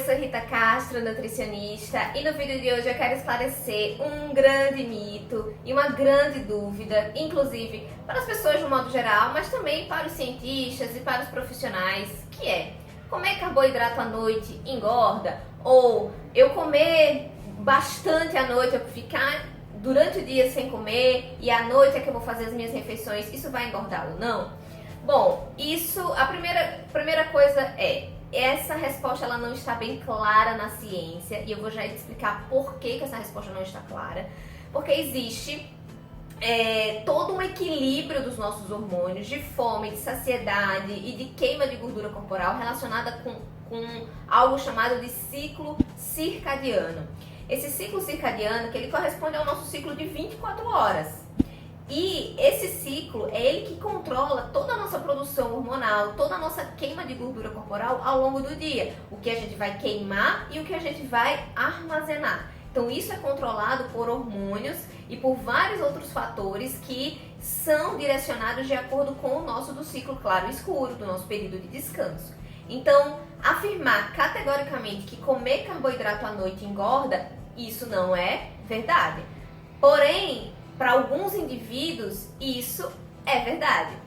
sou Rita Castro, nutricionista, e no vídeo de hoje eu quero esclarecer um grande mito e uma grande dúvida, inclusive para as pessoas de um modo geral, mas também para os cientistas e para os profissionais, que é: comer carboidrato à noite engorda? Ou eu comer bastante à noite, eu ficar durante o dia sem comer e à noite é que eu vou fazer as minhas refeições, isso vai engordar ou não? Bom, a primeira coisa essa resposta ela não está bem clara na ciência, e eu vou já explicar por que essa resposta não está clara. Porque existe todo um equilíbrio dos nossos hormônios de fome, de saciedade e de queima de gordura corporal relacionada com algo chamado de ciclo circadiano. Esse ciclo circadiano, que ele corresponde ao nosso ciclo de 24 horas. E esse ciclo é ele que controla toda a nossa produção hormonal, toda a nossa queima de gordura corporal ao longo do dia. O que a gente vai queimar e o que a gente vai armazenar. Então isso é controlado por hormônios e por vários outros fatores que são direcionados de acordo com o nosso do ciclo claro e escuro, do nosso período de descanso. Então, afirmar categoricamente que comer carboidrato à noite engorda, isso não é verdade. Porém, para alguns indivíduos, isso é verdade.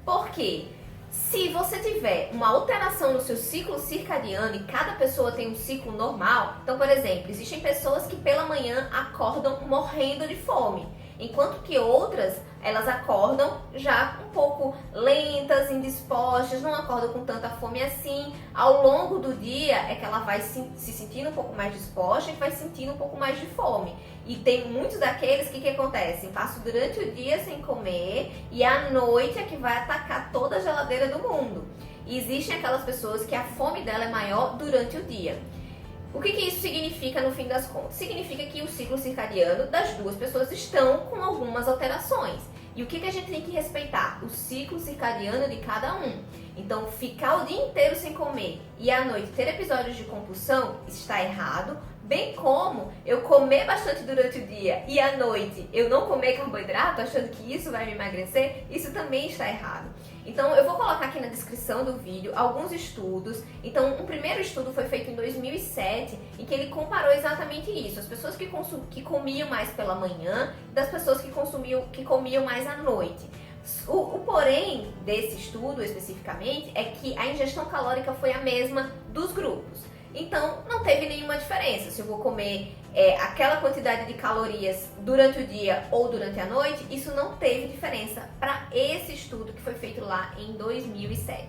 Por quê? Se você tiver uma alteração no seu ciclo circadiano, e cada pessoa tem um ciclo normal, então, por exemplo, existem pessoas que pela manhã acordam morrendo de fome, enquanto que outras, elas acordam já um pouco lentas, indispostas, não acordam com tanta fome assim. Ao longo do dia é que ela vai se sentindo um pouco mais disposta e vai sentindo um pouco mais de fome. E tem muitos daqueles que acontecem? Passam durante o dia sem comer e à noite é que vai atacar toda a geladeira do mundo. E existem aquelas pessoas que a fome dela é maior durante o dia. O que isso significa no fim das contas? Significa que o ciclo circadiano das duas pessoas estão com algumas alterações. E o que a gente tem que respeitar? O ciclo circadiano de cada um. Então, ficar o dia inteiro sem comer e à noite ter episódios de compulsão está errado, bem como eu comer bastante durante o dia e à noite eu não comer carboidrato achando que isso vai me emagrecer, isso também está errado. Então, eu vou colocar aqui na descrição do vídeo alguns estudos. Então, um primeiro estudo foi feito em 2007, em que ele comparou exatamente isso. As pessoas que comiam mais pela manhã das pessoas que comiam mais à noite. O porém desse estudo especificamente é que a ingestão calórica foi a mesma dos grupos. Então, não teve nenhuma diferença se eu vou comer aquela quantidade de calorias durante o dia ou durante a noite. Isso não teve diferença para esse estudo que foi feito lá em 2007.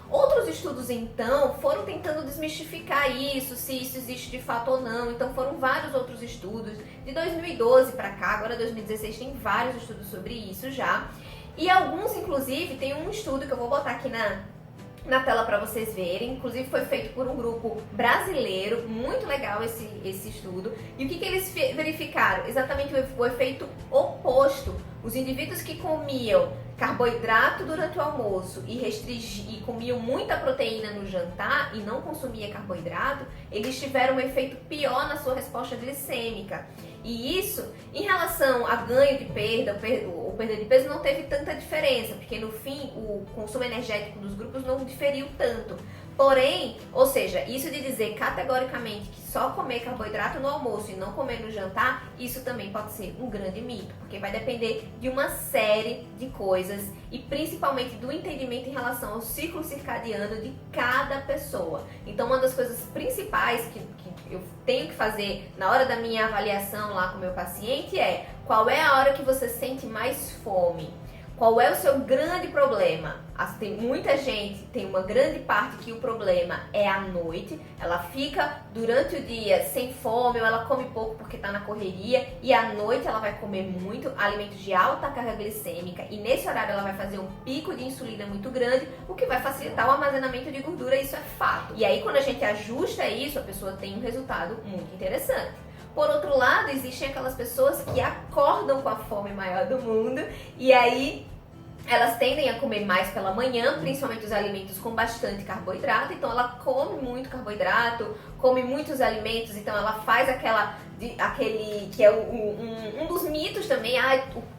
Outros estudos, então, foram tentando desmistificar isso, se isso existe de fato ou não. Então, foram vários outros estudos. De 2012 para cá, agora 2016, tem vários estudos sobre isso já. E alguns, inclusive, tem um estudo que eu vou botar aqui na tela para vocês verem. Inclusive foi feito por um grupo brasileiro, muito legal esse estudo. E o que eles verificaram? Exatamente o efeito oposto. Os indivíduos que comiam carboidrato durante o almoço e comiam muita proteína no jantar e não consumia carboidrato, eles tiveram um efeito pior na sua resposta glicêmica. E isso, em relação a ganho de perda ou perda de peso, não teve tanta diferença, porque no fim o consumo energético dos grupos não diferiu tanto. Porém, ou seja, isso de dizer categoricamente que só comer carboidrato no almoço e não comer no jantar, isso também pode ser um grande mito, porque vai depender de uma série de coisas e principalmente do entendimento em relação ao ciclo circadiano de cada pessoa. Então, uma das coisas principais que eu tenho que fazer na hora da minha avaliação lá com o meu paciente é: qual é a hora que você sente mais fome? Qual é o seu grande problema? Tem muita gente, tem uma grande parte que o problema é à noite. Ela fica durante o dia sem fome ou ela come pouco porque está na correria, e à noite ela vai comer muito, alimentos de alta carga glicêmica, e nesse horário ela vai fazer um pico de insulina muito grande, o que vai facilitar o armazenamento de gordura, isso é fato. E aí quando a gente ajusta isso, a pessoa tem um resultado muito interessante. Por outro lado, existem aquelas pessoas que acordam com a fome maior do mundo e aí elas tendem a comer mais pela manhã, principalmente os alimentos com bastante carboidrato. Então ela come muito carboidrato, come muitos alimentos, então ela faz aquele que é um dos mitos também,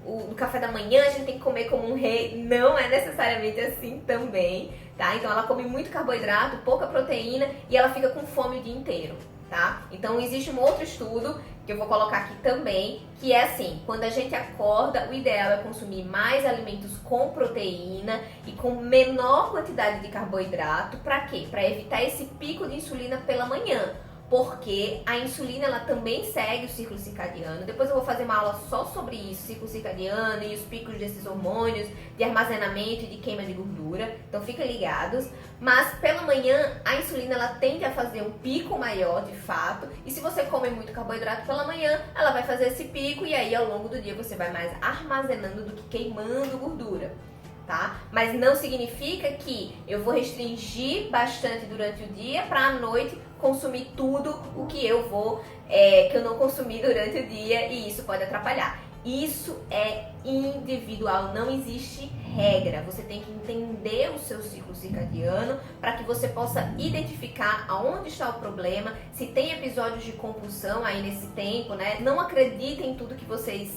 no café da manhã a gente tem que comer como um rei. Não é necessariamente assim também. tá? Então ela come muito carboidrato, pouca proteína e ela fica com fome o dia inteiro, tá? Então existe um outro estudo que eu vou colocar aqui também, que é assim, quando a gente acorda, o ideal é consumir mais alimentos com proteína e com menor quantidade de carboidrato. Para quê? Para evitar esse pico de insulina pela manhã. Porque a insulina ela também segue o ciclo circadiano. Depois eu vou fazer uma aula só sobre isso, ciclo circadiano e os picos desses hormônios de armazenamento e de queima de gordura. Então fiquem ligados. Mas pela manhã a insulina ela tende a fazer um pico maior de fato. E se você come muito carboidrato pela manhã, ela vai fazer esse pico e aí ao longo do dia você vai mais armazenando do que queimando gordura. Tá? Mas não significa que eu vou restringir bastante durante o dia para à noite consumir tudo o que eu que eu não consumi durante o dia e isso pode atrapalhar. Isso é individual, não existe regra. Você tem que entender o seu ciclo circadiano para que você possa identificar aonde está o problema, se tem episódios de compulsão aí nesse tempo, né? Não acreditem em tudo que vocês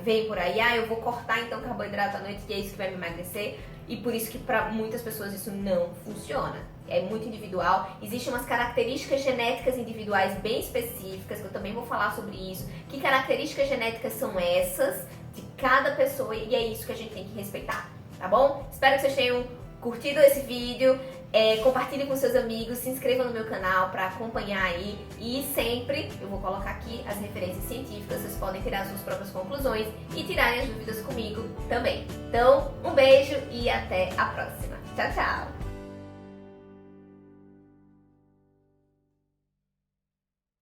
veem por aí. Eu vou cortar então carboidrato à noite que é isso que vai me emagrecer. E por isso que para muitas pessoas isso não funciona. É muito individual. Existem umas características genéticas individuais bem específicas, que eu também vou falar sobre isso. Que características genéticas são essas de cada pessoa e é isso que a gente tem que respeitar, tá bom? Espero que vocês tenham curtido esse vídeo. Compartilhe com seus amigos, se inscreva no meu canal para acompanhar aí e sempre eu vou colocar aqui as referências científicas, vocês podem tirar as suas próprias conclusões e tirarem as dúvidas comigo também. Então, um beijo e até a próxima. Tchau, tchau!